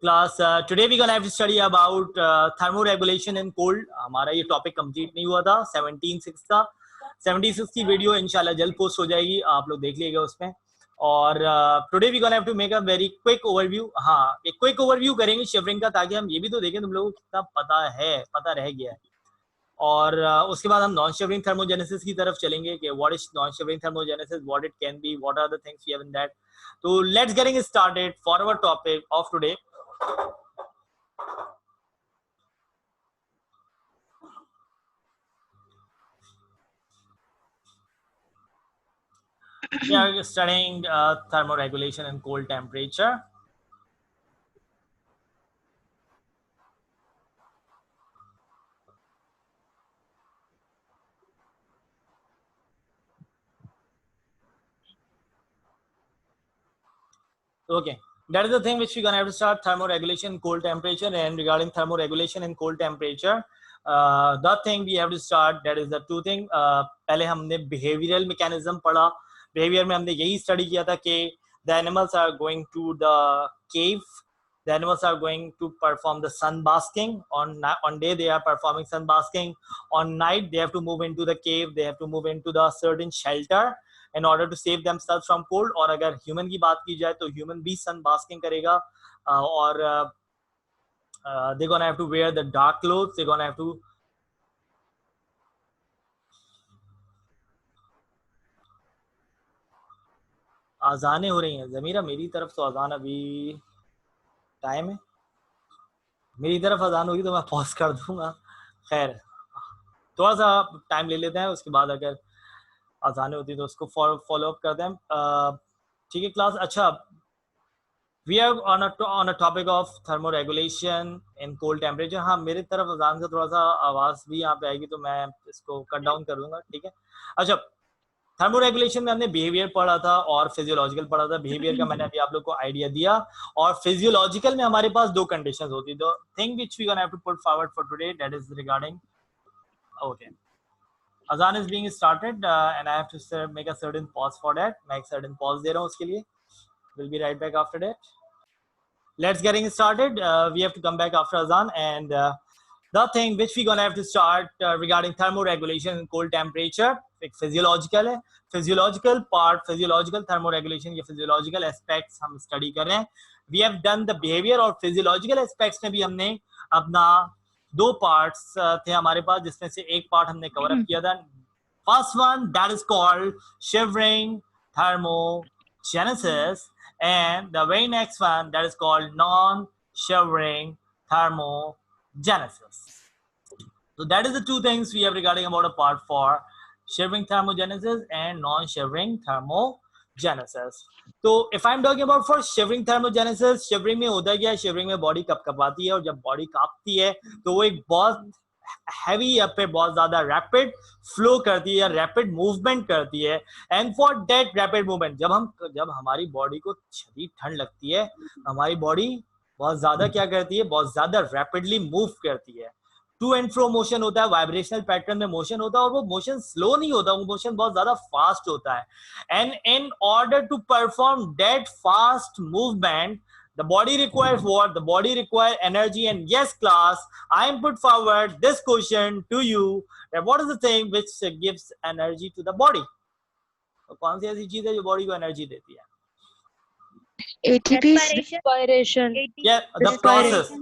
class, today we're gonna have to study about thermoregulation in cold. हमारा ये topic complete नहीं हुआ था 17/6 का। 76 की वीडियो इंशाल्लाह जल्द पोस्ट हो जाएगी, आप लोग देख लीजिएगा उसमें। और today we gonna have to make a very quick overview. हाँ, एक क्विक ओवरव्यू करेंगे शिवरिंग का, ताकि हम ये भी तो देखें तुम लोगों को कितना पता रह गया है। और उसके बाद हम नॉन शिवरिंग थर्मोजेनेसिस की तरफ चलेंगे कि what is non shivering thermogenesis, what it can be, what are the things we have in that. तो let's getting started for our topic of today. We are studying thermoregulation in cold temperature. Okay, that is the thing which we're gonna have to start, thermoregulation in cold temperature. And regarding thermoregulation in cold temperature, the thing we have to start, that is the two thing. पहले हमने behavioral mechanism पढ़ा। behavior में हमने यही study किया था कि the animals are going to the cave, the animals are going to perform the sun basking. On day they are performing sun basking, on night they have to move into the cave, they have to move into the certain shelter in order to save themselves from cold. और अगर human की बात की जाए तो human भी sun basking करेगा, और they're gonna have to wear the dark clothes, they're gonna have to आजानें हो रही हैं। ज़मीरा मेरी तरफ तो अजान अभी टाइम है, मेरी तरफ अजान होगी तो मैं पॉज कर दूंगा। खैर थोड़ा सा टाइम ले लेते हैं, उसके बाद अगर आसानी होती तो उसको फॉलो अप करते हैं। ठीक है क्लास। अच्छा, we are on a topic of thermoregulation in cold temperature. हाँ, मेरी तरफ अजान से थोड़ा सा आवाज़ भी यहाँ पे आएगी तो मैं इसको कट डाउन कर दूंगा, ठीक है। अच्छा, थर्मोरेगुलेशन में हमने बिहेवियर पढ़ा था और फिजियोलॉजिकल पढ़ा था। बिहेवियर का मैंने अभी आप लोग को आइडिया दिया, और फिजियोलॉजिकल में हमारे पास दो कंडीशंस होती है। The thing which we gonna have to put forward for today, that is regarding, okay, Azan is being started and I have to make a certain pause for that. मैं एक certain pause दे रहा हूँ उसके लिए. We'll be right back after that. Let's getting started. We have to come back after Azan, and the thing which we're gonna have to start regarding thermoregulation in cold temperature, एक physiological है. Physiological part, physiological thermoregulation या physiological aspects हम study कर रहे हैं. We have done the behavior, और physiological aspects में भी हमने अपना दो पार्ट्स थे हमारे पास, जिसमें से एक पार्ट हमने कवर अप किया था। First one that is called shivering thermogenesis, and the very next one that is called non-shivering thermogenesis. So that is the two things we have regarding about a part for shivering thermogenesis and non-shivering thermogenesis. तो if I am talking about for shivering thermogenesis, shivering में होता क्या है, shivering में body कपकपाती है, और जब body कांपती है तो वो एक बहुत हैवी या फिर बहुत ज्यादा रैपिड फ्लो करती है या रैपिड मूवमेंट करती है। And for that rapid movement, जब हमारी बॉडी को शदीद ठंड लगती है, हमारी बॉडी बहुत ज्यादा क्या करती है, बहुत ज्यादा रैपिडली मूव करती है। टू एंड फ्रो मोशन होता है, वाइब्रेशनल पैटर्न में मोशन होता है, और वो मोशन स्लो नहीं होता, वो मोशन बहुत ज्यादा फास्ट होता है। And in order to perform that fast movement, the body requires what? The body requires energy. And yes class, I am put forward this question to you, that what is the thing which gives energy to the body? तो कौन सी ऐसी चीज है जो body को energy देती है? ATP, respiration. Yeah, the process.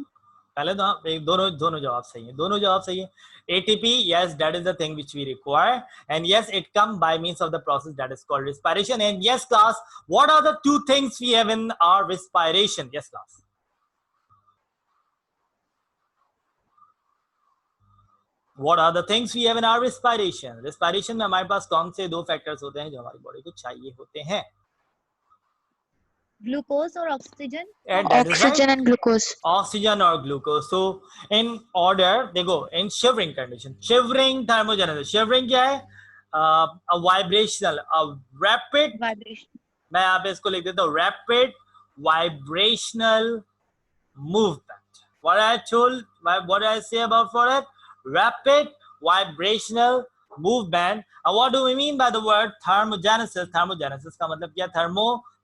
पहले तो एक दोनों जवाब सही हैं, दोनों जवाब सही है। ATP, yes, that is the thing which we require, and yes, it comes by means of the process that is called respiration. And yes class, what are the two things we have in our respiration? Yes class, what are the things we have in our respiration? Respiration में हमारे पास कौन से दो factors होते हैं जो हमारी body को चाहिए होते हैं? Glucose or oxygen? Oxygen and glucose. Oxygen or glucose. So in order, देखो, in shivering condition, shivering thermogenesis, shivering क्या है? A vibrational, a rapid vibration. मैं यहाँ पे इसको लिख देता हूँ, rapid vibrational movement. What did I say about for it? Rapid vibrational movement. And what do we mean by the word thermogenesis? Thermogenesis का मतलब क्या?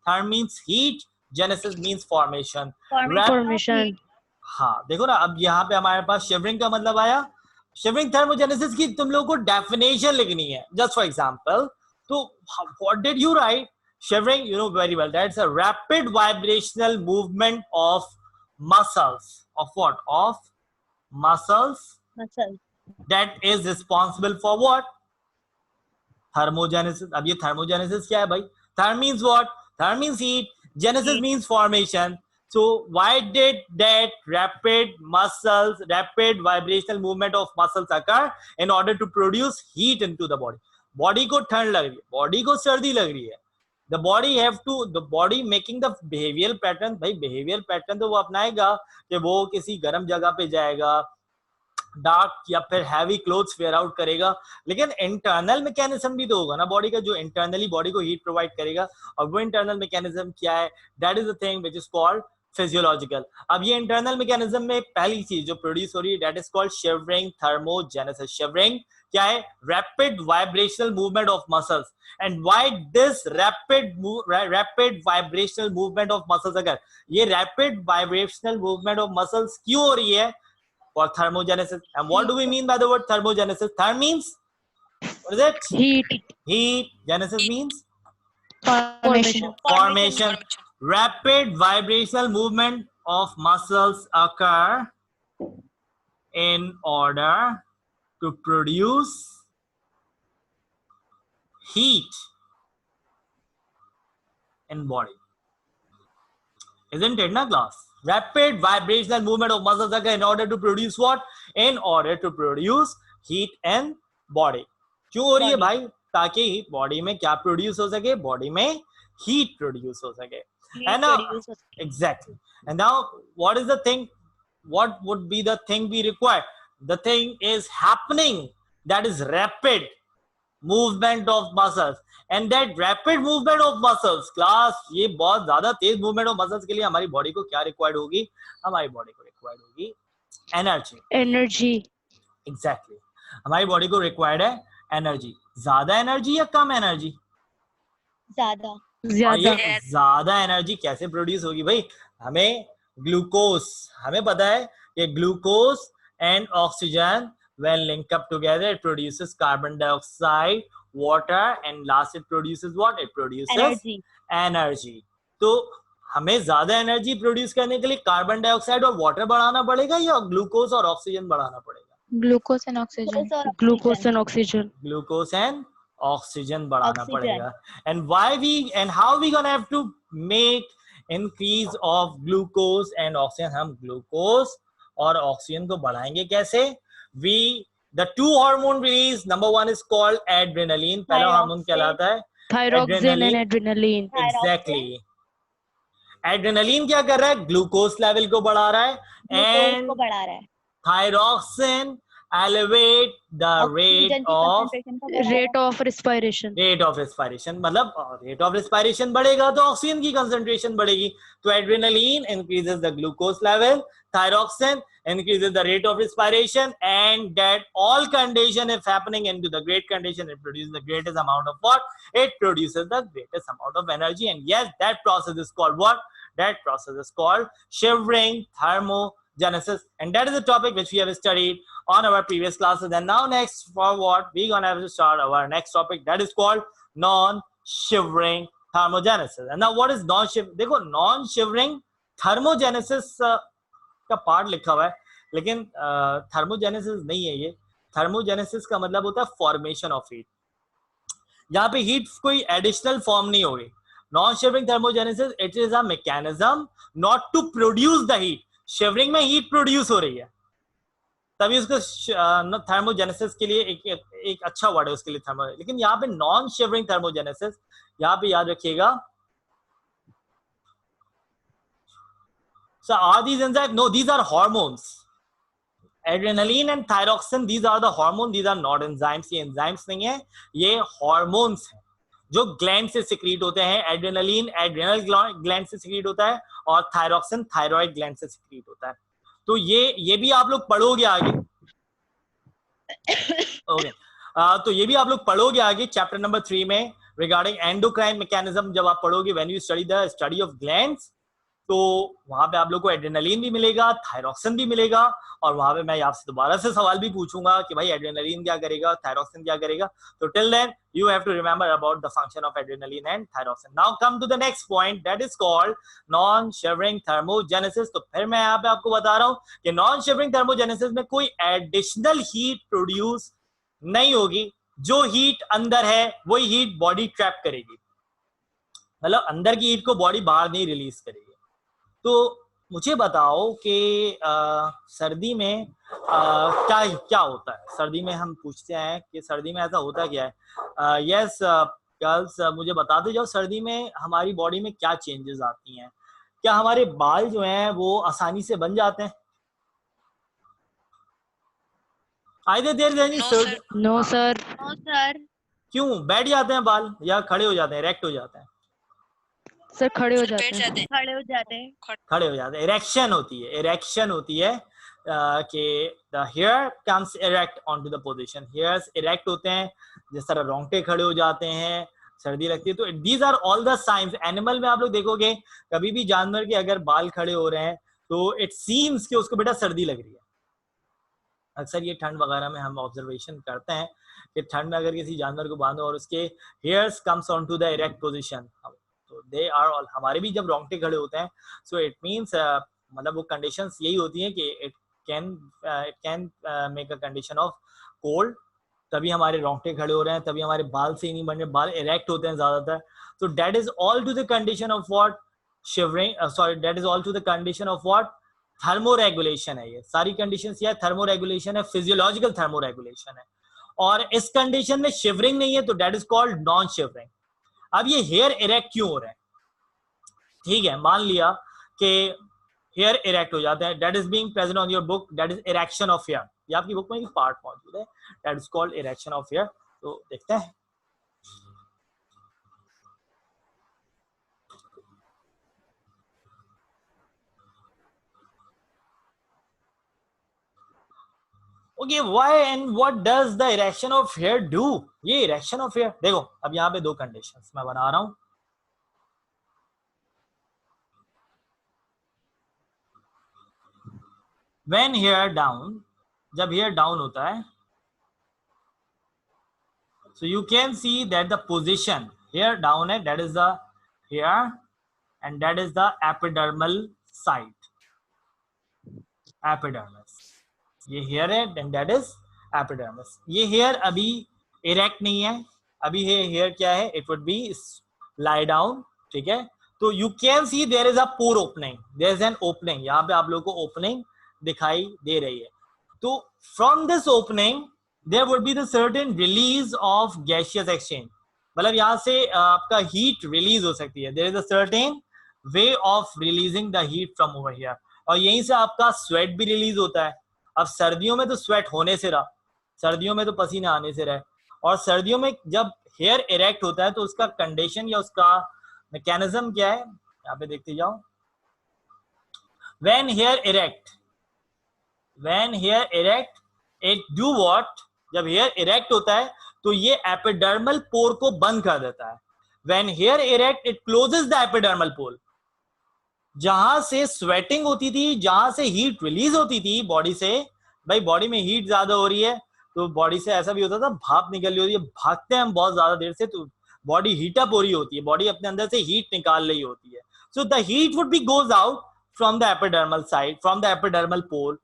Therm means heat, genesis means formation, Formation. हाँ देखो ना, अब यहाँ पे हमारे पास शिवरिंग का मतलब आया। शिवरिंग थर्मोजेनेसिस की तुम लोगों को डेफिनेशन लिखनी है, जस्ट फॉर एग्जांपल। तो what did you right? Shivering, you know very well, that's a rapid vibrational movement of muscles. Of what? Of muscles. Muscle. That is responsible for what? Thermogenesis. अब ये thermogenesis क्या है भाई? Therm means what? Therm means heat. Genesis means formation. So why did that rapid vibrational movement of muscles occur? In order to produce heat into the body. Body को ठंड लग रही है, body को सर्दी लग रही है. The body making the behavioral pattern. भाई behavioral pattern तो वो अपनाएगा कि वो किसी गर्म जगह पे जाएगा, डार्क या फिर हैवी क्लोथ्स वेयर आउट करेगा, लेकिन इंटरनल मैकेनिज्म भी तो होगा ना बॉडी का, जो इंटरनली बॉडी को हीट प्रोवाइड करेगा। और वो इंटरनल मैकेनिज्म क्या है? That is the thing which is called physiological. अब ये इंटरनल मैकेनिज्म में पहली चीज जो प्रोड्यूस हो रही है, that is called shivering thermogenesis. Shivering क्या है? Rapid vibrational movement of muscles. And why this rapid vibrational movement of muscles? अगर ये rapid vibrational movement of muscles क्यों हो रही है? For thermogenesis. And what do we mean by the word thermogenesis? Therm means, what is it? Heat. Heat. Genesis means Formation. Rapid vibrational movement of muscles occur in order to produce heat in body. Isn't it, na class? Rapid vibrational movement of muscles occur in order to produce what? In order to produce heat in body. क्यों हो रही है भाई? ताकि body में क्या produce हो सके? बॉडी में हीट प्रोड्यूस हो सके. And now, exactly. And now, what is the thing? What would be the thing we require? The thing is happening. That is rapid movement of muscles. And that rapid movement of muscles, class, ये बहुत ज्यादा तेज movement of muscles के लिए हमारी body को क्या required होगी? हमारी बॉडी को रिक्वायर्ड होगी एनर्जी. एग्जैक्टली. हमारी बॉडी को रिक्वायर्ड है एनर्जी. ज्यादा एनर्जी या कम एनर्जी? ज्यादा एनर्जी कैसे प्रोड्यूस होगी भाई? हमें ग्लूकोज, हमें पता है कि glucose and oxygen when linked up together it produces carbon dioxide, water, and last it produces what? It produces energy. तो हमें ज्यादा एनर्जी प्रोड्यूस करने के लिए कार्बन डाइऑक्साइड और वाटर बढ़ाना पड़ेगा या ग्लूकोज और ऑक्सीजन बढ़ाना पड़ेगा? Glucose and oxygen बढ़ाना पड़ेगा. And how we gonna have to make increase of glucose and oxygen? हम ग्लूकोज और ऑक्सीजन को बढ़ाएंगे कैसे? The two hormone release, number one is called adrenaline. पहला हार्मोन कहलाता है thyroxine and adrenaline. Exactly. Adrenaline क्या कर रहा है? ग्लूकोज लेवल को बढ़ा रहा है. And thyroxine elevate the rate of respiration. मतलब rate of respiration बढ़ेगा तो ऑक्सीजन की कंसंट्रेशन बढ़ेगी. तो adrenaline increases the glucose level, thyroxine increases the rate of respiration, and that all condition is happening into the great condition. It produces the greatest amount of what? It produces the greatest amount of energy. And yes, that process is called what? That process is called shivering thermogenesis. And that is the topic which we have studied on our previous classes. And now next, for what we're gonna have to start our next topic, that is called non-shivering thermogenesis. And now what is non-shivering? देखो, non-shivering thermogenesis का part लिखा हुआ है, लेकिन thermogenesis नहीं है ये. Thermogenesis का मतलब होता है फॉर्मेशन ऑफ हीट. यहाँ पे हीट कोई एडिशनल फॉर्म नहीं होगी. Non shivering thermogenesis, it is a mechanism not to produce the heat. Shivering में हीट प्रोड्यूस हो रही है, तभी उसको थर्मोजेनेसिस के लिए एक अच्छा वर्ड है उसके लिए थर्मो. लेकिन यहाँ पे नॉन शिवरिंग थर्मोजेनेसिस, यहाँ पे याद रखिएगा. So are these enzymes? No, these are hormones. Adrenaline and thyroxine, these are the hormones. These are not enzymes. ये enzymes नहीं है, ये hormones हैं जो ग्लैंड से सिक्रीट होते हैं. एड्रेनलिन एड्रेनल ग्लैंड से सिक्रीट होता है और थायरॉक्सिन थायराइड ग्लैंड से सिक्रीट होता है. तो ये भी आप लोग पढ़ोगे आगे. ओके, तो ये भी आप लोग पढ़ोगे आगे चैप्टर नंबर 3 में रिगार्डिंग एंडोक्राइन मैकेनिज्म. जब आप पढ़ोगे, when you study the study of glands, तो वहां पे आप लोग को एड्रेनलिन भी मिलेगा, थायरॉक्सिन भी मिलेगा, और वहां पे मैं आपसे दोबारा से सवाल भी पूछूंगा कि भाई एड्रेनलिन क्या करेगा, थायरॉक्सिन क्या करेगा. तो till then you have to remember about the function of adrenaline and thyroxine. Now come to the next point, that is called non-shivering thermogenesis. तो फिर मैं यहाँ पे आपको बता रहा हूँ कि non-shivering thermogenesis में कोई additional heat produce नहीं होगी. जो हीट अंदर है वही हीट बॉडी ट्रैप करेगी, मतलब अंदर की हीट को बॉडी बाहर नहीं रिलीज करेगी. तो मुझे बताओ कि सर्दी में क्या क्या होता है. सर्दी में हम पूछते हैं कि सर्दी में ऐसा होता क्या है. यस गर्ल्स, मुझे बताते जाओ सर्दी में हमारी बॉडी में क्या चेंजेस आती हैं. क्या हमारे बाल जो हैं वो आसानी से बन जाते हैं? Either there is any No, sir. क्यों बैठ जाते हैं बाल या खड़े हो जाते हैं, इरेक्ट हो जाते हैं? सर खड़े हो जाते हैं. खड़े हो जाते हैं. इरेक्शन होती है कि the hair comes erect onto the position. hairs erect होते हैं, जिस तरह रोंगटे खड़े हो जाते हैं, सर्दी लगती है. तो these are all the signs. Animal में आप लोग देखोगे कभी भी जानवर के अगर बाल खड़े हो रहे हैं तो इट सीम्स कि उसको बेटा सर्दी लग रही है. अक्सर ये ठंड वगैरह में हम ऑब्जर्वेशन करते हैं कि ठंड में अगर किसी जानवर को बांधो और उसके hairs comes on to the erect position, तो दे आर ऑल, हमारे भी जब रोंगटे खड़े होते हैं, सो इट मीन्स मतलब वो कंडीशंस यही होती हैं कि it can make a condition of cold. तभी हमारे रोंगटे खड़े हो रहे हैं, तभी हमारे बाल से ही नहीं बन रहे, बाल इरेक्ट होते हैं ज्यादातर. तो that is all to the condition of what shivering, sorry that is all to the condition of what thermoregulation है. ये सारी कंडीशन क्या है? थर्मोरेगुलेशन है, फिजियोलॉजिकल थर्मोरेगुलेशन है. और इस कंडीशन में शिवरिंग नहीं है, तो that is called non shivering. अब ये हेयर इरेक्ट क्यों हो रहे हैं? ठीक है, मान लिया कि हेयर इरेक्ट हो जाते हैं, that is being present on your book, that is erection of hair. ये आपकी बुक में एक पार्ट मौजूद है, that is called erection of hair. तो देखते हैं. Okay, why and what does the erection of hair do? ये erection of hair, देखो अब यहाँ पे दो कंडीशंस मैं बना रहा हूं. When hair down, जब hair down होता है, so you can see that the position hair down है, that is the hair and that is the epidermal side. Epidermis, ये हेयर है एंड दैट इज एपिडर्मिस. ये हेयर अभी erect नहीं है, अभी हेयर क्या है? It would be lie down. ठीक है, तो you can see there is a pore opening, there is an opening. यहाँ पे आप लोगों को ओपनिंग दिखाई दे रही है. तो from this opening there would be the certain release of gaseous exchange, मतलब यहाँ से आपका हीट रिलीज हो सकती है. There is a certain way of releasing the heat from over here, और यहीं से आपका स्वेट भी रिलीज होता है. अब सर्दियों में तो स्वेट होने से रहा, सर्दियों में तो पसीना आने से रहे, और सर्दियों में जब हेयर इरेक्ट होता है तो उसका कंडीशन या उसका मैकेनिज्म क्या है, यहाँ पे देखते जाओ. When hair erect it do what, जब हेयर इरेक्ट होता है तो ये एपिडर्मल पोर को बंद कर देता है. When hair erect it closes the epidermal pore. जहां से स्वेटिंग होती थी, जहां से हीट रिलीज होती थी बॉडी से, भाई बॉडी में हीट ज्यादा हो रही है तो बॉडी से ऐसा भी होता था भाप निकल रही होती है, भागते हैं हम बहुत ज्यादा देर से तो बॉडी हीट अप हो रही होती है, बॉडी अपने अंदर से हीट निकाल रही होती है. So the heat would be goes out from the epidermal side, from the epidermal pole,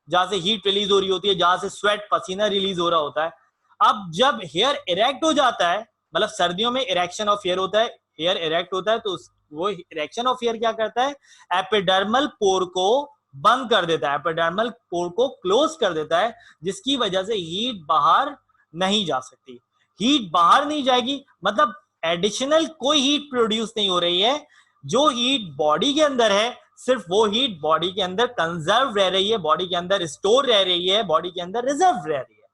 जहां से हीट रिलीज हो रही होती है, जहां से स्वेट पसीना रिलीज हो रहा होता है. अब जब हेयर इरेक्ट हो जाता है, मतलब सर्दियों में इरेक्शन ऑफ हेयर होता है, हेयर इरेक्ट होता है, तो वो इरेक्शन ऑफ हेयर क्या करता है? एपिडर्मल पोर को बंद कर देता है, एपिडर्मल पोर को क्लोज कर देता है, जिसकी वजह से हीट बाहर नहीं जा सकती. हीट बाहर नहीं जाएगी मतलब एडिशनल कोई हीट प्रोड्यूस नहीं हो रही है. जो हीट बॉडी के अंदर है सिर्फ वो हीट बॉडी के अंदर कंजर्व रह रही है, बॉडी के अंदर स्टोर रह रही है, बॉडी के अंदर रिजर्व रह रही है.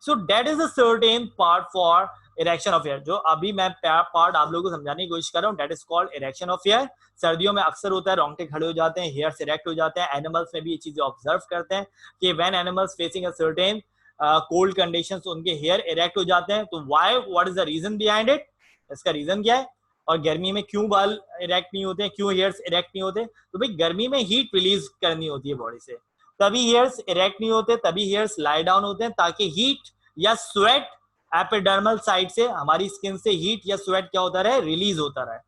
So that is a certain part for erection of hair. जो अभी मैं पार्ट आप लोगों को समझाने की कोशिश कर रहा हूँ, that is called erection of hair. सर्दियों में अक्सर होता है, रोंगटे खड़े हो जाते हैं, हेयर इरेक्ट हो जाते हैं. एनिमल्स में भी ये चीजें ऑब्जर्व करते हैं कि when animals facing a certain cold conditions उनके हेयर इरेक्ट हो जाते हैं. तो what is the reason behind it? इसका रीजन क्या है? और गर्मी में क्यों बाल इरेक्ट नहीं होते हैं, क्यों हेयर्स इरेक्ट नहीं होते? तो भाई गर्मी में हीट रिलीज करनी होती है बॉडी से, तभी हेयर्स इरेक्ट नहीं होते, तभी हेयर्स लाई डाउन होते हैं, ताकि हीट या स्वेट एपिडर्मल साइड से, हमारी स्किन से हीट या स्वेट क्या होता रहे, रिलीज होता रहे।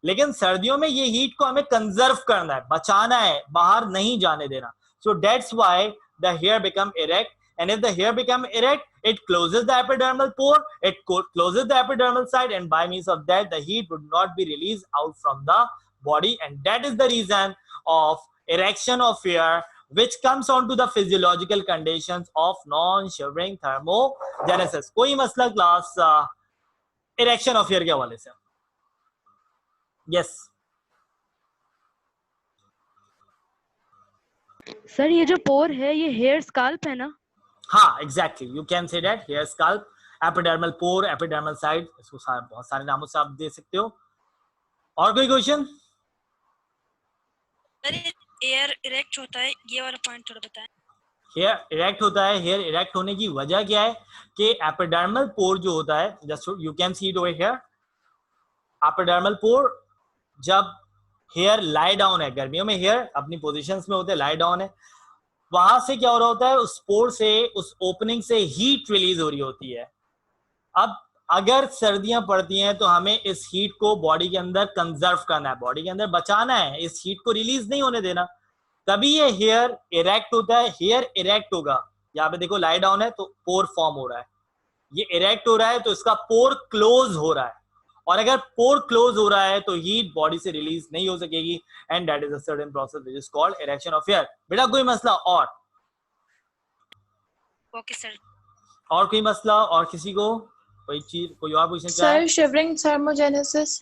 लेकिन सर्दियों में ये हीट को हमें कंजर्व करना है, बचाना है, बाहर नहीं जाने देना। So that's why the hair become erect, and if the hair become erect, it closes the epidermal pore, it closes the epidermal side, and by means of that the heat would not be released out from the body, and that is the reason of erection of hair, which comes on to the physiological conditions of non-shivering thermogenesis. कोई मसला class erection of hair के हवाले से? Yes. Sir ये जो पोर है ये hair scalp है ना? हाँ, exactly, you can say that, hair scalp, epidermal pore, epidermal side, इसको बहुत सारे नामों से आप दे सकते हो। और कोई क्वेश्चन? हेयर इरेक्ट होता है, ये वाला पॉइंट थोड़ा बताएं। हेयर इरेक्ट होता है, हेयर इरेक्ट होने की वजह क्या है कि एपिडर्मल पोर जो होता है, just you can see it over here, epidermal pore जब हेयर लाई डाउन है, गर्मियों में हेयर अपनी पोजीशंस में होते हैं, लाई डाउन है, वहां से क्या हो रहा होता है, उस पोर से, उस ओपनिंग से हीट रिलीज हो रही होती है। अब अगर सर्दियां पड़ती हैं तो हमें इस हीट को बॉडी के अंदर कंजर्व करना है, बॉडी के अंदर बचाना है, इस हीट को रिलीज नहीं होने देना, तभी ये हेयर इरेक्ट होता है। हेयर इरेक्ट होगा, यहाँ पे देखो लाई डाउन है तो पोर फॉर्म हो रहा है, ये इरेक्ट हो रहा है तो इसका पोर क्लोज हो रहा है, और अगर पोर क्लोज हो रहा है तो हीट बॉडी से रिलीज नहीं हो सकेगी, and that is a certain process which is called erection of hair. बेटा कोई मसला और? Okay sir. और कोई मसला, और किसी को कोई चीज, कोई और पूछना सर चाहे? Shivering thermogenesis,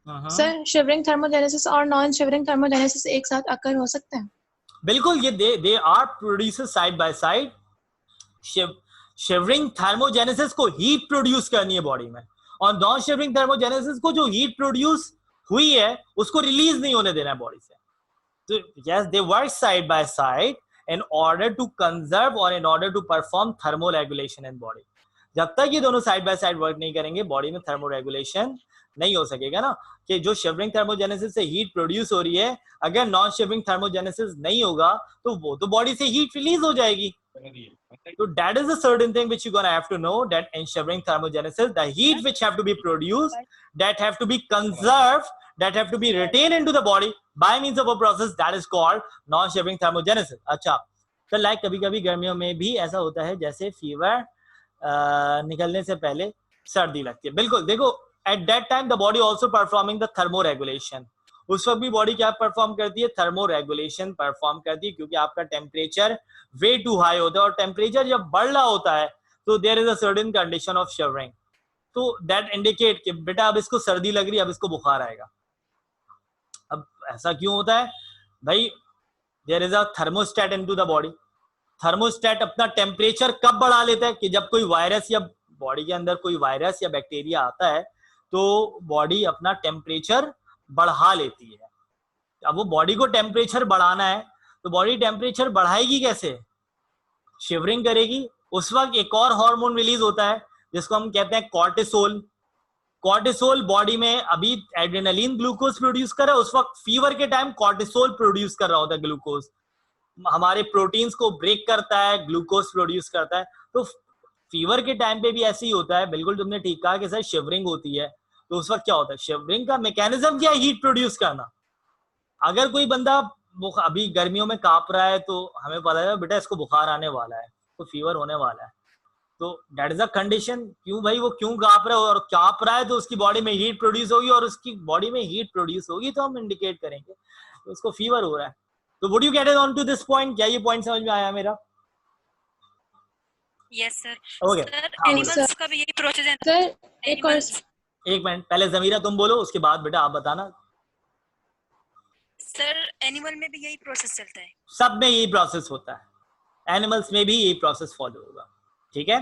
sir shivering thermogenesis और नॉन शिवरिंग थर्मोजेनेसिस एक साथ अकर हो सकते हैं? बिल्कुल, ये they are produces side by side. Shivering thermogenesis को हीट प्रोड्यूस करनी है बॉडी में, और नॉन शिवरिंग थर्मोजेनेसिस को जो हीट प्रोड्यूस हुई है उसको रिलीज नहीं होने देना है बॉडी से। तो yes, they work side by side in order to conserve or in order to perform thermoregulation in body. जब तक ये दोनों साइड बाय साइड वर्क नहीं करेंगे बॉडी में थर्मोरेगुलेशन नहीं हो सकेगा ना, कि जो शिवरिंग थर्मोजेनेसिस से हीट प्रोड्यूस हो रही है, अगर नॉन शिवरिंग थर्मोजेनेसिस नहीं होगा तो वो तो बॉडी से हीट रिलीज हो जाएगी। So that is a certain thing which you're gonna have to know, that in shivering thermogenesis, the heat which have to be produced, that have to be conserved, that have to be retained into the body by means of a process that is called non-shivering thermogenesis. अच्छा, तो like कभी-कभी गर्मियों में भी ऐसा होता है जैसे फीवर निकलने से पहले सर्दी लगती है। बिल्कुल, देखो at that time the body also performing the thermoregulation. उस वक्त भी बॉडी क्या परफॉर्म करती है? थर्मोरेगुलेशन परफॉर्म करती है, क्योंकि आपका टेम्परेचर वे टू हाई होता है, और टेम्परेचर जब बढ़ रहा होता है तो there is a certain condition of shivering, तो दैट इंडिकेट कि बेटा अब इसको सर्दी लग रही है, अब इसको बुखार आएगा। अब ऐसा क्यों होता है भाई? There is a thermostat into the body. Thermostat अपना टेम्परेचर कब बढ़ा लेता है? कि जब कोई वायरस या बॉडी के अंदर कोई वायरस या बैक्टीरिया आता है तो बॉडी अपना टेम्परेचर बढ़ा लेती है। अब वो बॉडी को टेम्परेचर बढ़ाना है तो बॉडी टेम्परेचर बढ़ाएगी कैसे? शिवरिंग करेगी। उस वक्त एक और हार्मोन रिलीज होता है जिसको हम कहते हैं कॉर्टिसोल। कॉर्टिसोल बॉडी में अभी एड्रेनलिन ग्लूकोज प्रोड्यूस कर रहा है, उस वक्त फीवर के टाइम कॉर्टिसोल प्रोड्यूस कर रहा होता है। ग्लूकोज हमारे प्रोटीन्स को ब्रेक करता है, ग्लूकोज प्रोड्यूस करता है। तो फीवर के टाइम पे भी ऐसे ही होता है। बिल्कुल तुमने ठीक कहा कि सर शिवरिंग होती है, तो उस वक्त क्या होता है? शिवरिंग का मैकेनिज्म क्या है? हीट प्रोड्यूस करना। अगर कोई बंदा अभी गर्मियों में कांप रहा है तो हमें पता है बेटा इसको बुखार आने वाला है, तो फीवर होने वाला है, तो दैट इज अ कंडीशन। क्यों भाई? वो क्यों कांप रहा है, और कांप रहा है तो उसकी बॉडी में हीट प्रोड्यूस होगी, और उसकी बॉडी में हीट प्रोड्यूस होगी तो हम इंडिकेट करेंगे तो उसको फीवर हो रहा है। तो would you get it on to this point? क्या ये पॉइंट समझ में आया मेरा? Yes sir. Okay, sir animals का भी यही प्रोसेस है? सर एक और, एक मिनट पहले जमीरा तुम बोलो, उसके बाद बेटा आप बताना। सर एनिमल में भी यही प्रोसेस चलता है? सब में यही प्रोसेस होता है, एनिमल्स में भी यही प्रोसेस फॉलो होगा। ठीक है,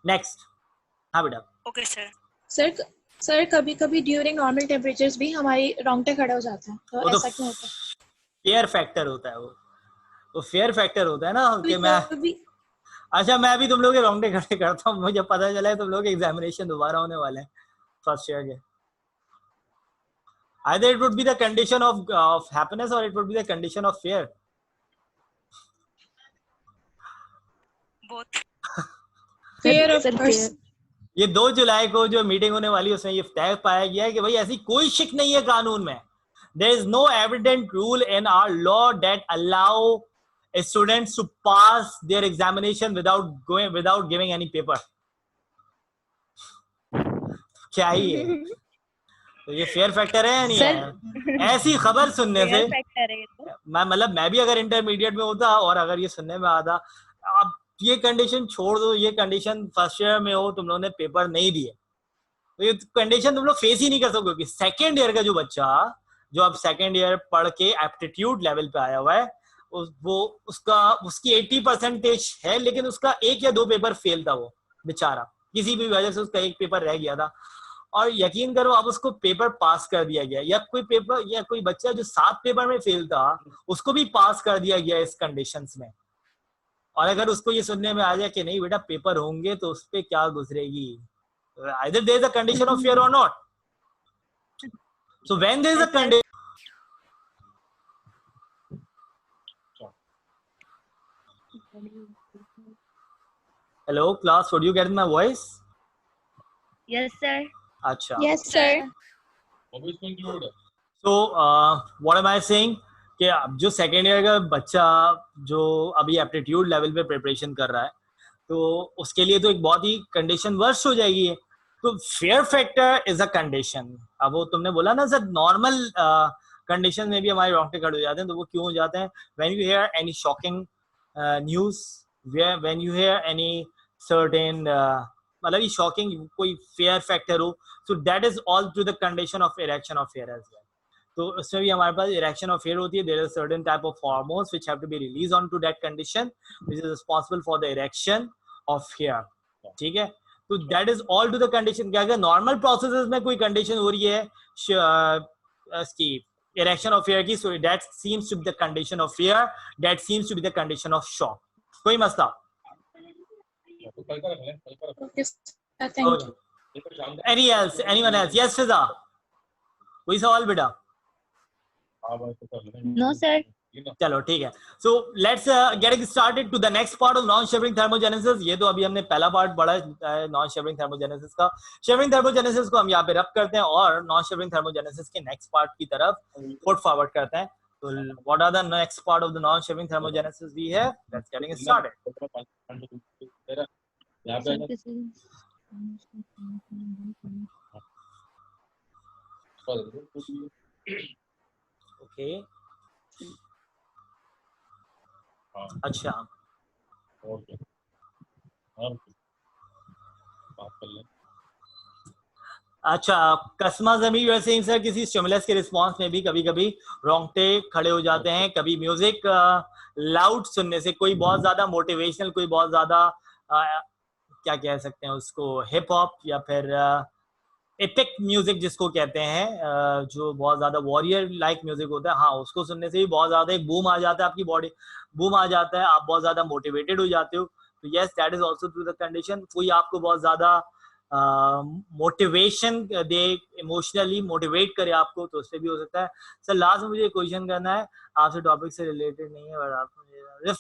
नेक्स्ट। हाँ बेटा। Okay sir. सर कभी कभी ड्यूरिंग नॉर्मल टेम्परेचर्स भी हमारी रोंगटे खड़े हो जाते हैं, तो ऐसा क्यों होता है? फेयर फैक्टर होता है वो फेयर फैक्टर होता है ना कि मैं अच्छा मैं भी तुम लोग के रोंगटे खड़े करता हूँ। मुझे पता चला है तुम लोग एग्जामिनेशन दोबारा होने वाले हैं फर्स्ट ईयर के। Either it would be the condition of happiness or it would be the condition of fear. both. Fear of Sir, course. ये 2 जुलाई को जो मीटिंग होने वाली है उसमें ये तय पाया गया है कि भाई ऐसी कोई शिक नहीं है कानून में. There is no evident rule in our law that allow students to pass their examination without giving any paper. क्या ही है? तो ये फेयर फैक्टर है या नहीं है? ऐसी खबर सुनने से मैं भी अगर इंटरमीडिएट में होता और अगर ये सुनने में आता, अब ये कंडीशन छोड़ दो, ये कंडीशन फर्स्ट ईयर में हो, तुम लोगों ने पेपर नहीं दिए, तो ये कंडीशन तुम लोग फेस ही नहीं कर सकोगे. क्योंकि सेकेंड ईयर का जो बच्चा जो अब सेकेंड ईयर पढ़ के एप्टीट्यूड लेवल पे आया हुआ है, उसकी 80% है, लेकिन उसका 1 या 2 पेपर फेल था. वो बेचारा किसी भी वजह से उसका 1 पेपर रह गया था, और यकीन करो अब उसको पेपर पास कर दिया गया. या कोई बच्चा जो 7 पेपर में फेल था उसको भी पास कर दिया गया इस कंडीशंस में. और अगर उसको ये सुनने में आ जाए कि नहीं बेटा पेपर होंगे, तो उस पे क्या गुजरेगी. Either there is a condition of fear or not. So when there is a condition. Hello class, would you get my voice? Yes, sir. अच्छा. Yes, sir. So what am I saying? कि अब जो second year का बच्चा जो अभी aptitude level पे preparation कर रहा है, तो उसके लिए तो एक बहुत ही कंडीशन वर्स्ट हो जाएगी. तो fair factor is a condition. अब वो तुमने बोला ना सर, नॉर्मल कंडीशन में भी हमारे रोंगटे खड़े हो जाते हैं. तो वो क्यों हो जाते हैं? When you hear any shocking news, when you hear any certain मतलब ये शॉकिंग कोई फेयर फैक्टर हो, so that is all to the condition of erection of fear as well. तो उसमें भी हमारे पास इरेक्शन ऑफ फेयर होती है. There is certain type of hormones which have to be release on to that condition which is responsible for the erection of fear. ठीक है, तो that is all to the condition. क्या अगर normal processes में कोई condition हो रही है इसकी इरेक्शन ऑफ फेयर की, so that seems to be the condition of fear, that seems to be the condition of shock. कोई मसला? Okay, sir. Thank you. Anyone else? Yes, Fiza. कोई सवाल बेटा? No, sir. चलो ठीक है. So let's get started to the next part of non shivering thermogenesis. ये तो अभी हमने पहला पार्ट पढ़ा है नॉन शिवरिंग थर्मोजेनेसिस का. शिवरिंग थर्मोजेनेसिस को हम यहाँ पे रब करते हैं और नॉन शिवरिंग थर्मोजेनेसिस के नेक्स्ट पार्ट की तरफ फुट फॉरवर्ड करते हैं. तो what are the next part of the non shivering thermogenesis we have? Let's getting started. Okay, अच्छा. अच्छा, कस्मा जमी यू आर सेइंग सर, किसी स्टिमुलस के रिस्पांस में भी कभी कभी रोंगटे खड़े हो जाते हैं. कभी म्यूजिक लाउड सुनने से, कोई बहुत ज्यादा मोटिवेशनल, कोई बहुत ज्यादा क्या कह सकते हैं उसको, हिप हॉप या फिर एपिक म्यूजिक जिसको कहते हैं, जो बहुत ज्यादा वॉरियर लाइक म्यूजिक होता है, हाँ उसको सुनने से भी बहुत ज्यादा एक बूम आ जाता है, आपकी बॉडी बूम आ जाता है, आप बहुत ज्यादा मोटिवेटेड हो जाते हो. तो yes, that is also to the condition. कोई आपको बहुत ज्यादा मोटिवेशन दे, इमोशनली मोटिवेट करे आपको, तो उससे भी हो सकता है. सर लास्ट में मुझे क्वेश्चन करना है, आपसे टॉपिक से रिलेटेड नहीं है, बट आप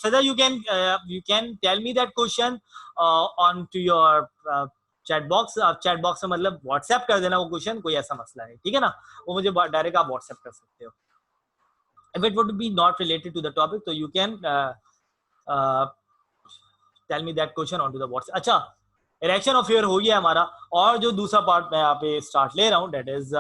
फिर you can tell me that question on to your chat box. Chat box में मतलब व्हाट्सएप कर देना वो क्वेश्चन, कोई ऐसा मसला नहीं, ठीक है ना. वो मुझे डायरेक्ट आप व्हाट्सएप कर सकते हो. If it would be not related to the topic, तो you can tell me that question on to the WhatsApp. अच्छा, इरेक्शन ऑफ फेयर हो गया हमारा, और जो दूसरा पार्ट मैं यहाँ पे स्टार्ट ले रहा हूँ, that is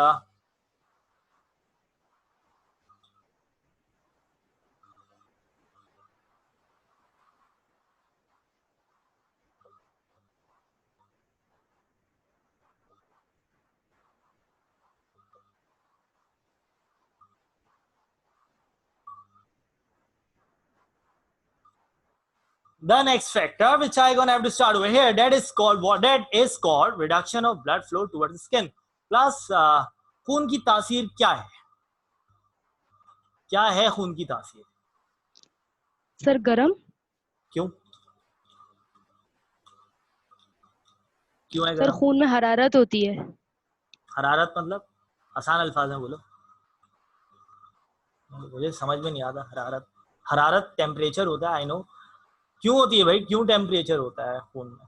the next factor which I gonna have to start over here, that is called reduction of blood flow towards the skin. Plus खून की तासीर क्या है? क्या है खून की तासीर? सर गरम. क्यों है सर गरम? खून में हरारत होती है. हरारत मतलब आसान अल्फाज में बोलो. मुझे समझ में नहीं आता। हरारत, हरारत टेम्परेचर होता है, आई नो। क्यों होती है भाई, क्यों टेम्परेचर होता है खून में?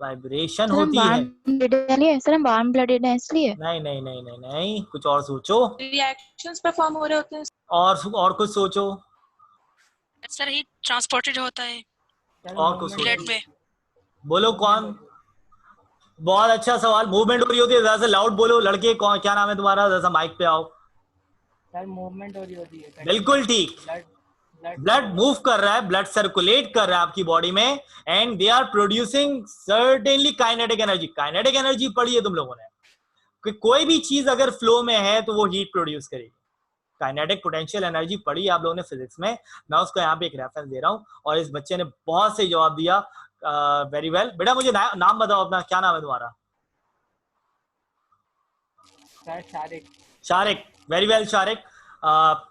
वाइब्रेशन होती है। सर हम वार्म ब्लडेड हैं इसलिए। नहीं नहीं नहीं नहीं नहीं, कुछ और सोचो, रिएक्शंस परफॉर्म हो रहे होते हैं। और कुछ सोचो, सर हीट ट्रांसपोर्टेड होता है और कुछ ब्लड सोचो। में। बोलो कौन? बहुत अच्छा सवाल। मूवमेंट हो रही होती है, ज्यादा से लाउड बोलो। लड़के कौन, क्या नाम है तुम्हारा? जैसा माइक पे आओ। सर मूवमेंट हो रही होती है। बिल्कुल ठीक। ब्लड मूव कर रहा है, ब्लड सर्कुलेट कर रहा है आपकी बॉडी में, and they are producing certainly kinetic energy. Kinetic energy पढ़ी है तुम लोगों ने कि कोई भी चीज अगर फ्लो में है तो वो हीट प्रोड्यूस करेगी। काइनेटिक पोटेंशियल एनर्जी पढ़ी आप लोगों ने फिजिक्स में। मैं उसको यहाँ पे एक रेफरेंस दे रहा हूँ, और इस बच्चे ने बहुत सही जवाब दिया। Very well. बेटा मुझे नाम बताओ अपना, क्या नाम है तुम्हारा? Sir Shariq. Shariq, very well Shariq.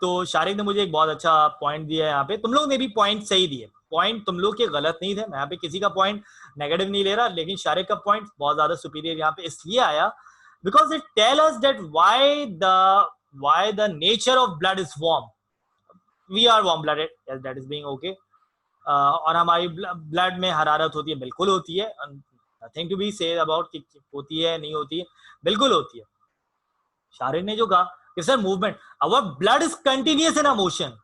तो शारिक ने मुझे एक बहुत अच्छा पॉइंट दिया है यहाँ पे। तुम लोग ने भी पॉइंट सही दिए, पॉइंट तुम लोग के गलत नहीं थे। मैं यहाँ पे किसी का पॉइंट नेगेटिव नहीं ले रहा, लेकिन शारिक का पॉइंट बहुत ज्यादा सुपीरियर यहाँ पे इसलिए आया because it tell us that why the nature of blood is warm. We are warm blooded, yes, that is being okay. और हमारी ब्लड में हरारत होती है, बिल्कुल होती है। Nothing to be say about कि होती है नहीं होती है, बिल्कुल होती है। शारिक ने जो कहा कि sir movement, our blood is continuous in a motion.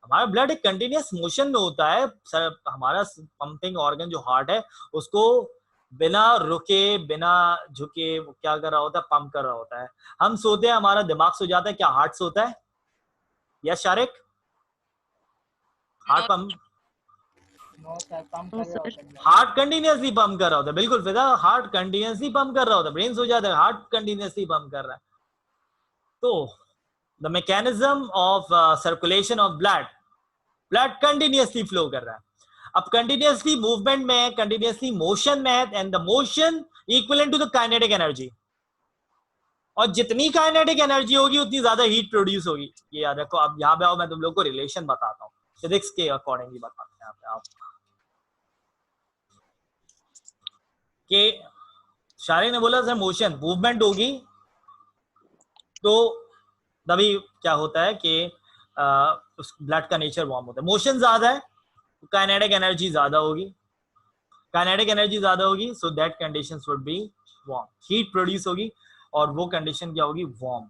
हमारा ब्लड एक कंटिन्यूअस मोशन में होता है सर। हमारा पंपिंग ऑर्गन जो हार्ट है उसको बिना रुके बिना झुके वो क्या कर रहा होता है? पंप कर रहा होता है। हम सोते हैं, हमारा दिमाग सो जाता है, क्या हार्ट सोता है? Yes Shariq, heart pump, heart continuously pump कर रहा होता है। बिल्कुल फिदा, हार्ट कंटिन्यूअसली पंप कर रहा होता है। ब्रेन सो जाता है, हार्ट कंटिन्यूअसली पंप कर रहा है। तो the mechanism of circulation of blood continuously flow कर रहा है। अब कंटिन्यूअसली मूवमेंट में है, कंटिन्यूअसली मोशन में है, and the motion equivalent to the kinetic energy. और जितनी काइनेटिक एनर्जी होगी उतनी ज्यादा हीट प्रोड्यूस होगी। ये याद रखो। अब यहाँ पे आओ, मैं तुम लोग को रिलेशन बताता हूँ, फिजिक्स के अकॉर्डिंगली बताते हैं। यहाँ पे आप कि शारिक ने बोला सर मोशन, मूवमेंट होगी तो तभी क्या होता है कि उस ब्लड का नेचर वार्म होता है। मोशन ज्यादा है, काइनेटिक एनर्जी ज्यादा होगी। काइनेटिक एनर्जी ज्यादा होगी, so that conditions would be warm. Heat produce होगी, और वो कंडीशन क्या होगी? वार्म।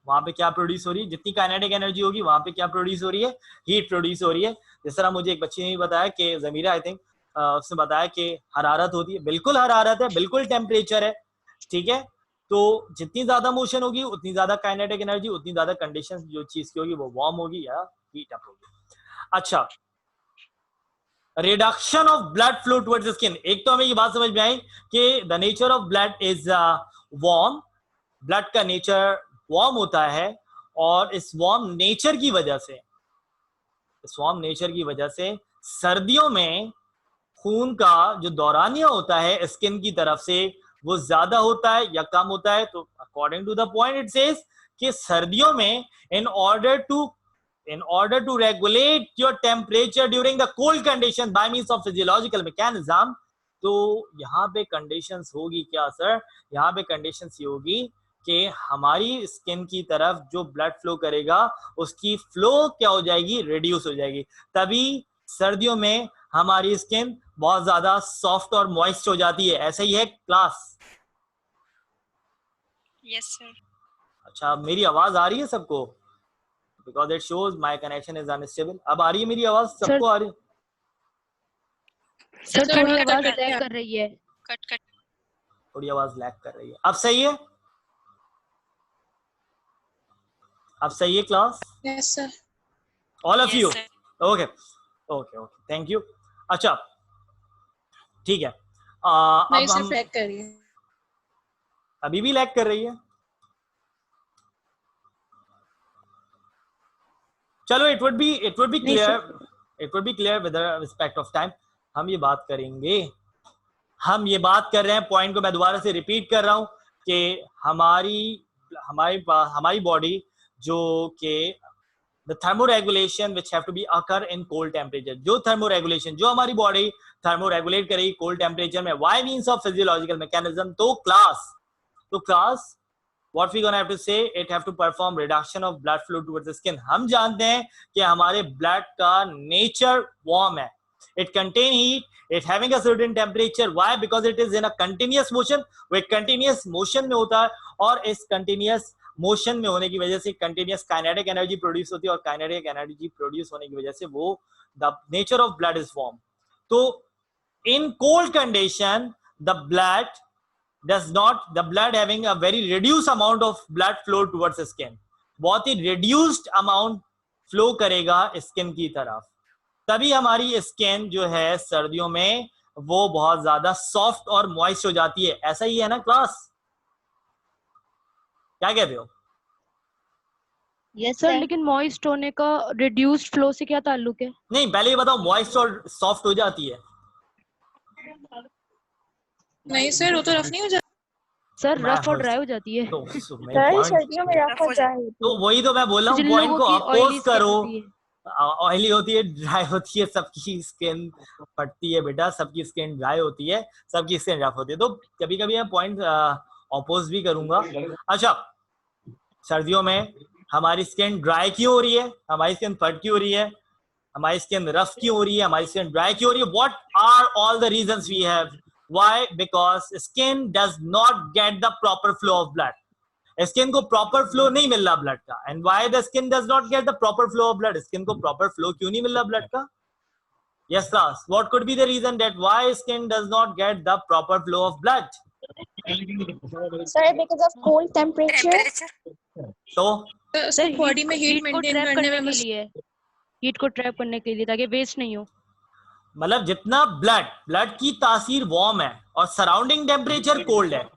वहां पे क्या प्रोड्यूस हो रही है? जितनी काइनेटिक एनर्जी होगी वहां पे क्या प्रोड्यूस हो रही है? हीट प्रोड्यूस हो रही है। जिस तरह मुझे एक बच्चे ने बताया कि जमीरा, आई थिंक उसने बताया कि हरारत होती है। बिल्कुल हरारत है, बिल्कुल टेम्परेचर है, ठीक है। तो जितनी ज्यादा मोशन होगी उतनी ज्यादा काइनेटिक एनर्जी, उतनी ज्यादा कंडीशन जो चीज की होगी वो वार्म होगी या हीट अप होगी। अच्छा, reduction of blood flow towards the skin. एक तो हमें ये बात समझ में आई कि the nature of blood is warm. Blood का नेचर वार्म होता है, और इस वार्म नेचर की वजह से सर्दियों में खून का जो दौरानिया होता है स्किन की तरफ से वो ज्यादा होता है या कम होता है? तो according to the point it says कि सर्दियों में in order to regulate your temperature during the cold condition by means of physiological mechanism, तो यहाँ पे कंडीशंस होगी क्या सर? यहाँ पे कंडीशंस ये होगी कि हमारी स्किन की तरफ जो ब्लड फ्लो करेगा उसकी फ्लो क्या हो जाएगी? रिड्यूस हो जाएगी। तभी सर्दियों में हमारी स्किन बहुत ज्यादा सॉफ्ट और मॉइस्ट हो जाती है। ऐसा ही है क्लास? Yes sir. अच्छा, मेरी आवाज आ रही है सबको? Because it shows my connection is unstable. अब आ रही है मेरी आवाज सबको? आ रही है? सर थोड़ी आवाज लैग कर रही है। कट थोड़ी आवाज लैग कर रही है। अब सही है? अब सही है class? Yes sir. All of you? Yes, sir. Okay okay okay, thank you. अच्छा ठीक है। नहीं अब सर, हम लैग कर रही है। अभी भी लैग कर रही है? चलो, it would B clear with respect of time. हम ये बात करेंगे, हम ये बात कर रहे हैं, पॉइंट को मैं दोबारा से रिपीट कर रहा हूं कि हमारी बॉडी जो कि the thermoregulation which have to be occur in cold temperature, जो thermoregulation जो हमारी बॉडी थर्मोरेगुलेट करेगी कोल्ड टेम्परेचर में, why means of physiological mechanism। तो class what we gonna have to say, it have to perform reduction of blood flow towards the skin. हम जानते हैं कि हमारे blood का nature warm है, it contain heat, it having a certain temperature. Why? Because it is in a continuous motion. वो एक continuous motion में होता है, और इस continuous motion में होने की वजह से continuous kinetic energy produce होती है, और kinetic energy produce होने की वजह से वो the nature of blood is warm. तो in cold condition the blood having a very reduced amount of blood flow towards the skin, बहुत ही reduced amount flow करेगा skin की तरफ, तभी हमारी स्किन जो है सर्दियों में वो बहुत ज्यादा सॉफ्ट और मॉइस्ट हो जाती है. ऐसा ही है ना क्लास, क्या कहते हो? Yes sir sir. लेकिन मॉइस्ट होने का रिड्यूस्ड फ्लो से क्या ताल्लुक है? नहीं, पहले ये बताओ, मॉइस्ट और सॉफ्ट हो जाती है? नहीं सर, वो तो रफ नहीं हो जाता सर मैं रफ और हर- ड्राई हो जाती है. तो मेरे सर point- सर्दियों में रफ हो जाए तो वही तो मैं बोल रहा हूँ, जिन पॉइंट को लोगों की अपोज oily skin करो. होती है. ऑयली होती है, ड्राई होती है, सबकी स्किन फटती है बेटा, सबकी स्किन ड्राई होती है, सबकी स्किन रफ होती है. तो कभी कभी मैं पॉइंट अपोज भी करूंगा. अच्छा, सर्दियों में हमारी स्किन ड्राई क्यों हो रही है, हमारी स्किन फट क्यों हो रही है, हमारी स्किन रफ क्यों हो रही है, हमारी स्किन ड्राई क्यों हो रही है? What are all the reasons we have? Why? Because skin does not get the proper flow of blood. Skin को प्रॉपर फ्लो नहीं मिल रहा ब्लड का. And why the skin does not get the proper flow of blood? Skin को proper flow क्यों नहीं मिल रहा ब्लड का? Yes class, what could be the reason that why skin does not get the proper flow of blood? Sir because of cold temperature. तो sir body में heat को maintain trap करने करने में के लिए, हीट को ट्रैप करने के लिए ताकि वेस्ट नहीं हो. मतलब जितना ब्लड की तासीर वार्म है और सराउंडिंग टेम्परेचर कोल्ड है,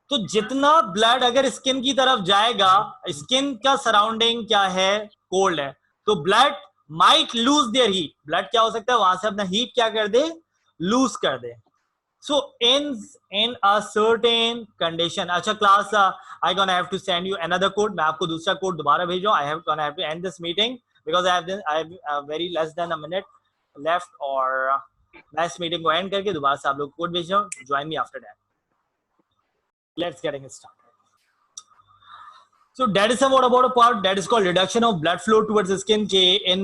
तो जितना ब्लड अगर स्किन की तरफ जाएगा, स्किन का सराउंडिंग क्या है, कोल्ड है, तो blood might lose their heat. Blood क्या हो सकता है, वहां से अपना हीट क्या कर दे, लूज कर दे. So in a certain condition. अच्छा class, I gonna have to send you another code. मैं आपको दूसरा कोड दोबारा भेज रहा हूं. I gonna have to end this meeting because I have very less than a minute left, और मैं इस मीटिंग को एंड करके दोबारा से आप लोग कोड भेज रहा हूं. Join me after that. Let's getting started. So that is somewhat about a part that is called reduction of blood flow towards the skin. In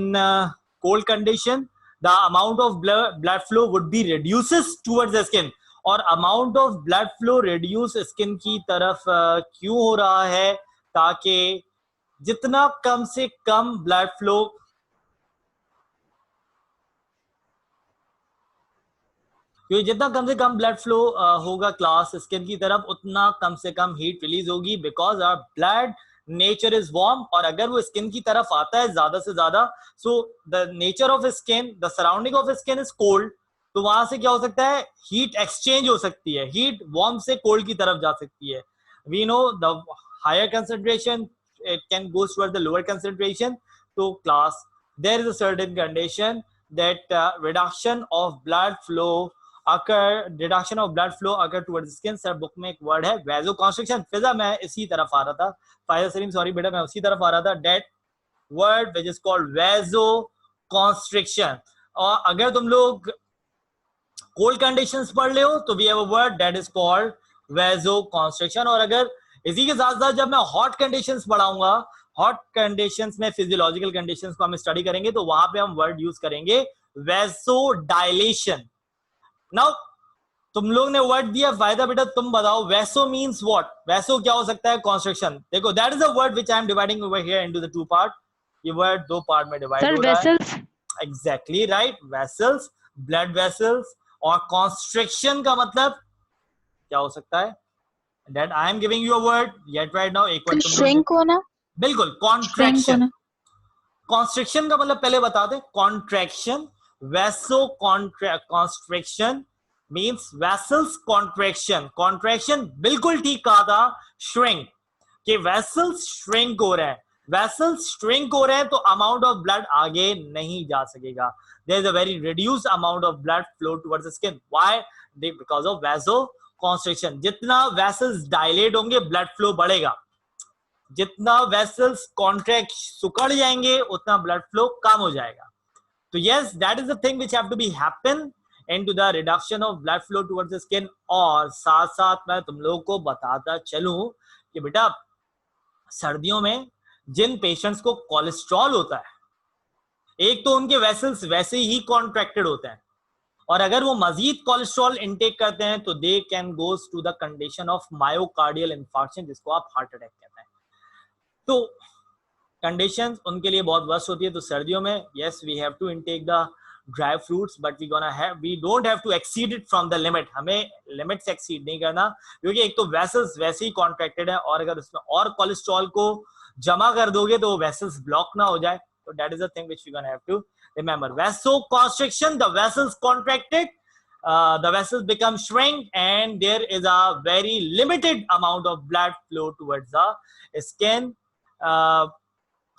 cold condition, the amount of blood flow would be reduces towards the skin. और amount of blood flow reduce skin की तरफ क्यों हो रहा है? ताकि जितना कम से कम blood flow, क्योंकि जितना कम से कम ब्लड फ्लो होगा क्लास स्किन की तरफ, उतना कम से कम हीट रिलीज होगी. Because our blood nature is warm, और अगर वो स्किन की तरफ आता है ज्यादा से ज्यादा, so the nature of skin, the surrounding of skin is cold, तो वहां से क्या हो सकता है, हीट एक्सचेंज हो सकती है, हीट वार्म से कोल्ड की तरफ जा सकती है. We know the higher concentration it can go towards the lower concentration. तो class there is a certain condition that reduction of blood flow reduction of blood flow occur towards the skin. Sir book में एक word है vasoconstriction. फिजा मैं इसी तरफ आ रहा था, फायदा सलीम सॉरी बेटा, मैं उसी तरफ आ रहा था. that word which is called vasoconstriction. और अगर तुम लोग cold conditions पढ़ ले हो तो we have a word that is called vasoconstriction. और अगर इसी के साथ साथ जब मैं hot conditions पढ़ाऊंगा, hot conditions में physiological conditions को हम स्टडी करेंगे, तो वहां पे हम वर्ड यूज करेंगे vasodilation. नाउ तुम लोग ने वर्ड दिया, फायदा बेटा तुम बताओ वैसो मींस व्हाट? वैसो क्या हो सकता है? कॉन्स्ट्रिक्शन. देखो that is a word which I am dividing over here into the two part. ये वर्ड दो पार्ट में डिवाइड हो रहा है. Vessels. Exactly right, vessels, blood vessels. और कॉन्स्ट्रिक्शन का मतलब क्या हो सकता है? That I am giving you a word yet right now. एक वर्ड श्रिंक होना. बिल्कुल, कॉन्ट्रैक्शन. कॉन्स्ट्रिक्शन का मतलब पहले बता दे. Contraction, vasoconstriction means vessels contraction. contraction बिल्कुल ठीक कहा था. shrink, कि vessels shrink हो रहे हैं. vessels shrink हो रहे हैं तो amount of blood आगे नहीं जा सकेगा. there is a very reduced amount of blood flow towards the skin. why? because of vasoconstriction. जितना vessels dilate होंगे blood flow बढ़ेगा. जितना vessels contract सुकड़ जाएंगे उतना blood flow कम हो जाएगा. तो yes, that is the thing which have to be happen into the reduction of blood flow towards the skin. और साथ साथ मैं तुम लोगों को बताता चलूं कि कि बेटा सर्दियों में जिन पेशेंट्स को कोलेस्ट्रॉल होता है, एक तो उनके वेसल्स वैसे ही कॉन्ट्रैक्टेड होते हैं, और अगर वो मजीद कोलेस्ट्रॉल इनटेक करते हैं तो they can goes to the condition of myocardial infarction, जिसको आप हार्ट अटैक कहते हैं। तो कंडीशन उनके लिए बहुत वर्स्ट होती है। तो सर्दियों में yes we have to intake the dry fruits, but we don't have to exceed it from the limit. हमें लिमिट से एक्सीड नहीं करना, क्योंकि एक तो वेसल्स वैसे ही कॉन्ट्रैक्टेड है, और अगर उसमें और कोलेस्ट्रॉल को जमा कर दोगे तो वेसल्स ब्लॉक ना हो जाए। तो that is the thing which you can have to remember. Vasoconstriction, the vessels contracted, the vessels become shrink, and there is a very limited amount of blood flow towards the skin.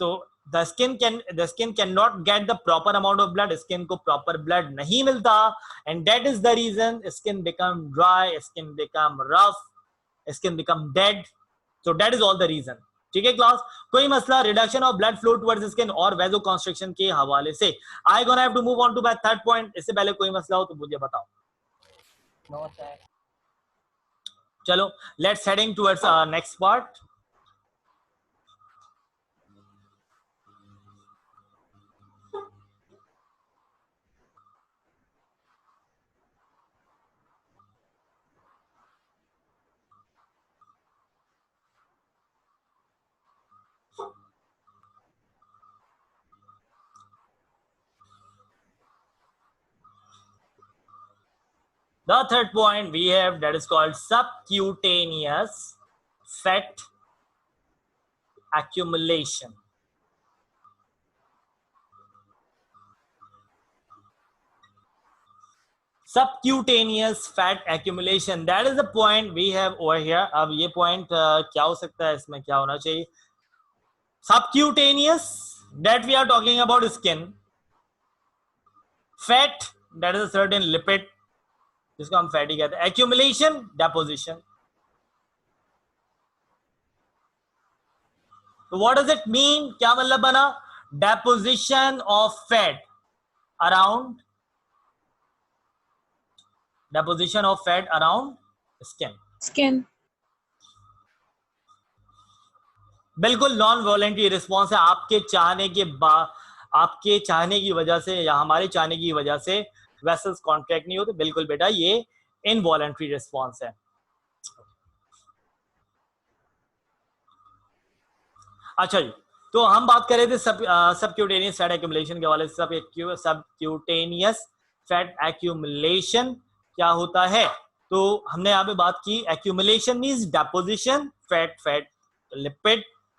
So the skin cannot get the proper amount of blood, skin को proper blood नहीं मिलता, and that is the reason skin become dry, skin become rough, skin become dead. So that is all the reason. ठीक है class, कोई मसला reduction of blood flow towards skin और vasoconstriction के हवाले से? I gonna have to move on to my third point. इससे पहले कोई मसला हो तो मुझे बताओ। No sir. चलो let's heading towards next part. The third point we have, that is called subcutaneous fat accumulation. Subcutaneous fat accumulation, that is the point we have over here. अब ये point क्या हो सकता है, इसमें क्या होना चाहिए? Subcutaneous, that we are talking about skin. Fat, that is a certain lipid, जिसको हम फैटी कहते हैं. Accumulation, deposition. So what does it mean? क्या मतलब बना? Deposition of fat around skin. Skin. बिल्कुल नॉन वॉलेंटरी रिस्पॉन्स है. आपके चाहने की वजह से या हमारे चाहने की वजह से वेसल्स कॉन्ट्रैक्ट नहीं होते. बिल्कुल बेटा, ये इनवॉलेंटरी रिस्पॉन्स है. अच्छा जी, तो हम बात कर रहे थे सबक्यूटेनियस फैट एक्यूमुलेशन के हवाले से. सबक्यूटेनियस फैट एक्यूमुलेशन क्या होता है? तो हमने यहाँ पे बात की, accumulation means deposition, fat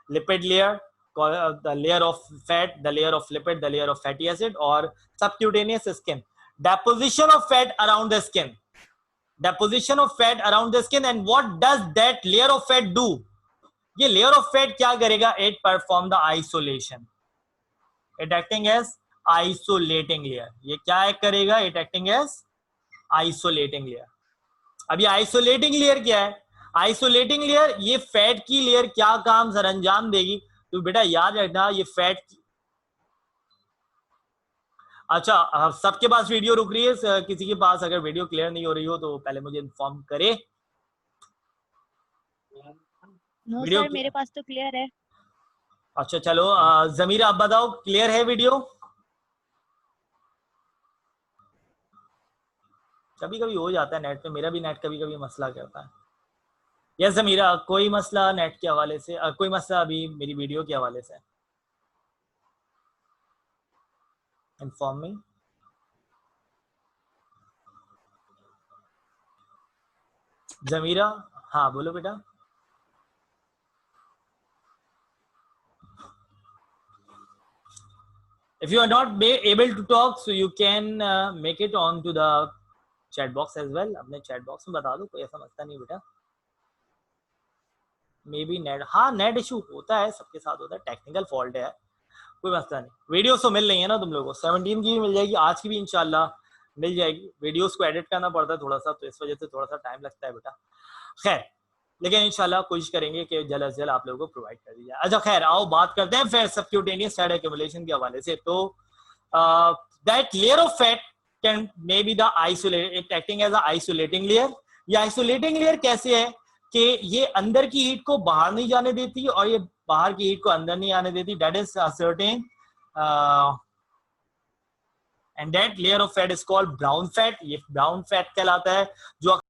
lipid layer, the layer of fat, the layer of lipid, the layer of fatty acid, और subcutaneous skin, deposition of fat around the skin. And what does that layer of fat do? ये layer of fat क्या करेगा? It perform the isolation. It acting as isolating layer. ये क्या करेगा? It acting as isolating layer. अब ये isolating layer क्या है? आइसोलेटिंग लेयर, ये फैट की लेयर क्या काम सर अंजाम देगी? तो बेटा याद रखना, ये फैट की... अच्छा, सबके पास वीडियो रुक रही है? किसी के पास अगर वीडियो क्लियर नहीं हो रही हो तो पहले मुझे इन्फॉर्म करे. नो सर, मेरे पास तो क्लियर है. अच्छा चलो, जमीरा आप बताओ, क्लियर है वीडियो? कभी कभी हो जाता है नेट पे, मेरा भी नेट कभी कभी मसला करता है. यस जमीरा, कोई मसला नेट के हवाले से, कोई मसला अभी मेरी वीडियो के हवाले से? Inform me. जमीरा, हाँ बोलो बेटा. If you are not able to talk, so you can make it on to the chat box as well. अपने chat box में बता दो, कोई ऐसा मसला नहीं बेटा. मे बी नेट, हाँ नेट इशू होता है, सबके साथ होता है, टेक्निकल फॉल्ट है, कोई मसला नहीं. वीडियोस तो मिल रही है ना तुम लोगों को, 17 की भी मिल जाएगी, आज की भी इंशाल्लाह मिल जाएगी. वीडियोस को एडिट करना पड़ता है थोड़ा सा, तो इस वजह से थोड़ा सा टाइम लगता है बेटा. खैर, लेकिन इंशाल्लाह कोशिश करेंगे कि जल्द से जल्द आप लोगों को प्रोवाइड कर दी जाए. अच्छा खैर, आओ बात करते हैं फिर सबक्यूटेनियस फैट एक्यूमुलेशन के हवाले से. तो that layer of fat can may be the isolate, it acting as a isolating layer. ये आइसोलेटिंग लेयर कैसे है? कि ये अंदर की हीट को बाहर नहीं जाने देती और ये बाहर की हीट को अंदर नहीं आने देती. That is certain and that layer of fat is called brown fat. ये ब्राउन फैट कहलाता है जो